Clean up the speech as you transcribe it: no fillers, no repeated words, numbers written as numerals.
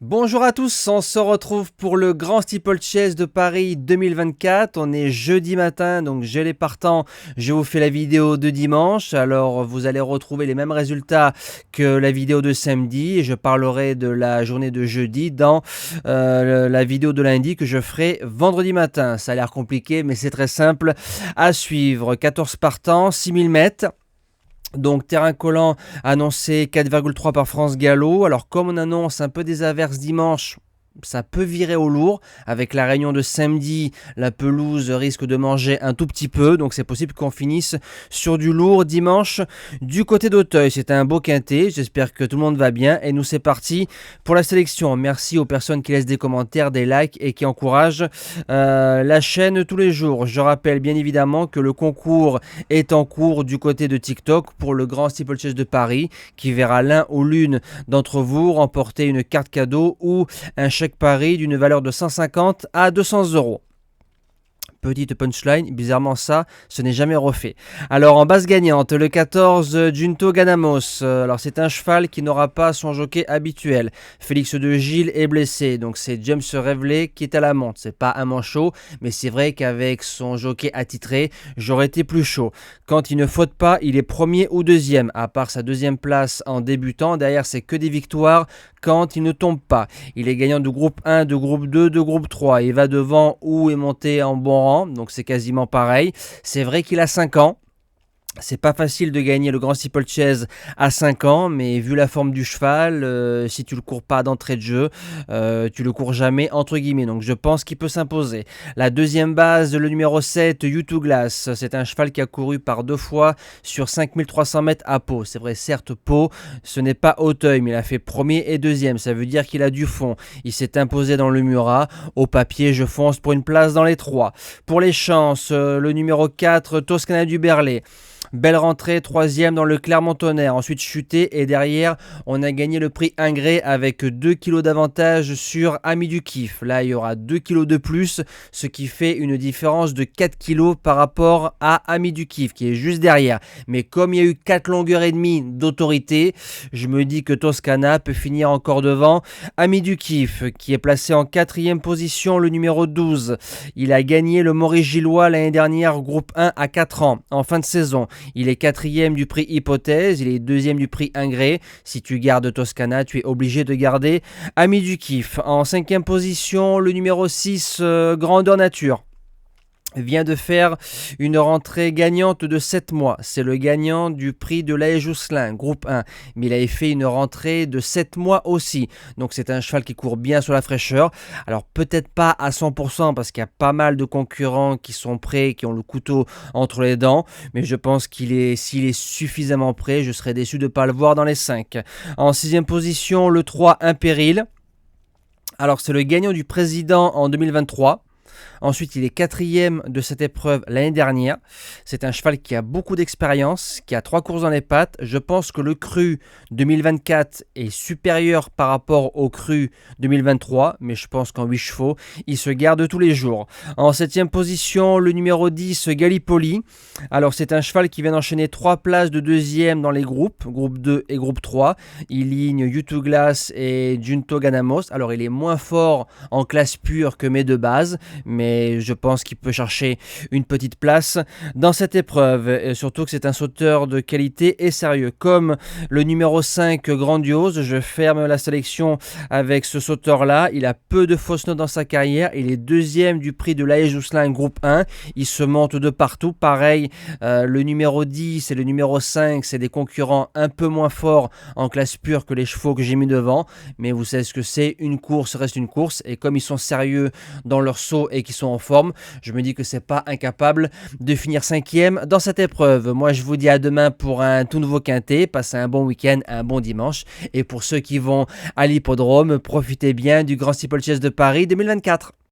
Bonjour à tous, on se retrouve pour le Grand Steeplechase de Paris 2024. On est jeudi matin, donc j'ai les partants. Je vous fais la vidéo de dimanche. Alors vous allez retrouver les mêmes résultats que la vidéo de samedi. Et je parlerai de la journée de jeudi dans la vidéo de lundi que je ferai vendredi matin. Ça a l'air compliqué, mais c'est très simple à suivre. 14 partants, 6000 mètres. Donc terrain collant annoncé 4,3 par France Gallo. Alors comme on annonce un peu des averses dimanche, ça peut virer au lourd. Avec la réunion de samedi, la pelouse risque de manger un tout petit peu. Donc c'est possible qu'on finisse sur du lourd dimanche du côté d'Auteuil. C'est un beau quintet. J'espère que tout le monde va bien. Et nous c'est parti pour la sélection. Merci aux personnes qui laissent des commentaires, des likes et qui encouragent la chaîne tous les jours. Je rappelle bien évidemment que le concours est en cours du côté de TikTok pour le Grand Steeplechase de Paris qui verra l'un ou l'une d'entre vous remporter une carte cadeau ou un chèque pari d'une valeur de 150 à 200 euros. Petite punchline, bizarrement ça, ce n'est jamais refait. Alors en base gagnante, le 14 Junto Ganamos. Alors c'est un cheval qui n'aura pas son jockey habituel. Félix de Gilles est blessé, donc c'est James Reveley qui est à la monte. C'est pas un manchot, mais c'est vrai qu'avec son jockey attitré, j'aurais été plus chaud. Quand il ne faute pas, il est premier ou deuxième, à part sa deuxième place en débutant. Derrière, c'est que des victoires quand il ne tombe pas. Il est gagnant de groupe 1, de groupe 2, de groupe 3. Il va devant ou est monté en bon rang, donc c'est quasiment pareil. C'est vrai qu'il a 5 ans. C'est pas facile de gagner le Grand Steeplechase à 5 ans, mais vu la forme du cheval, si tu le cours pas d'entrée de jeu, tu le cours jamais entre guillemets. Donc je pense qu'il peut s'imposer. La deuxième base, le numéro 7, U2 Glass. C'est un cheval qui a couru par 2 fois sur 5300 mètres à Pau. C'est vrai, certes, Pau, ce n'est pas Auteuil, mais il a fait premier et deuxième. Ça veut dire qu'il a du fond. Il s'est imposé dans le Murat. Au papier, je fonce pour une place dans les 3. Pour les chances, le numéro 4, Toscana du Berlay. Belle rentrée, troisième dans le Clermont-Tonnerre, ensuite chuté et derrière on a gagné le prix Ingré avec 2 kg d'avantage sur Ami du Kiff. Là il y aura 2 kg de plus, ce qui fait une différence de 4 kg par rapport à Ami du Kiff qui est juste derrière. Mais comme il y a eu 4 longueurs et demie d'autorité, je me dis que Toscana peut finir encore devant Ami du Kiff qui est placé en quatrième position, le numéro 12. Il a gagné le Maurice Gillois l'année dernière, groupe 1 à 4 ans, en fin de saison. Il est quatrième du prix Hypothèse, il est deuxième du prix Ingré. Si tu gardes Toscana, tu es obligé de garder Ami du Kiff. En cinquième position, le numéro 6, Grandeur Nature vient de faire une rentrée gagnante de 7 mois. C'est le gagnant du prix de l'Aé Jousselin, groupe 1. Mais il avait fait une rentrée de 7 mois aussi. Donc c'est un cheval qui court bien sur la fraîcheur. Alors peut-être pas à 100% parce qu'il y a pas mal de concurrents qui sont prêts, qui ont le couteau entre les dents. Mais je pense s'il est suffisamment prêt, je serais déçu de ne pas le voir dans les 5. En sixième position, le 3, Impéril. Alors c'est le gagnant du président en 2023. Ensuite, il est quatrième de cette épreuve l'année dernière. C'est un cheval qui a beaucoup d'expérience, qui a 3 courses dans les pattes. Je pense que le cru 2024 est supérieur par rapport au cru 2023, mais je pense qu'en 8 chevaux, il se garde tous les jours. En septième position, le numéro 10, Gallipoli. Alors, c'est un cheval qui vient d'enchaîner 3 places de deuxième dans les groupes, groupe 2 et groupe 3. Il ligne U2 Glass et Junto Ganamos. Alors, il est moins fort en classe pure que mes deux bases, mais je pense qu'il peut chercher une petite place dans cette épreuve, et surtout que c'est un sauteur de qualité et sérieux. Comme le numéro 5 Grandiose, je ferme la sélection avec ce sauteur-là. Il a peu de fausses notes dans sa carrière, il est deuxième du prix de l'Aé Jousselin groupe 1, il se monte de partout. Pareil, le numéro 10 et le numéro 5, c'est des concurrents un peu moins forts en classe pure que les chevaux que j'ai mis devant, mais vous savez ce que c'est, une course reste une course, et comme ils sont sérieux dans leur saut et qui sont en forme, je me dis que c'est pas incapable de finir 5e dans cette épreuve. Moi je vous dis à demain pour un tout nouveau quintet, passez un bon week-end, un bon dimanche, et pour ceux qui vont à l'hippodrome, profitez bien du Grand Steeplechase de Paris 2024.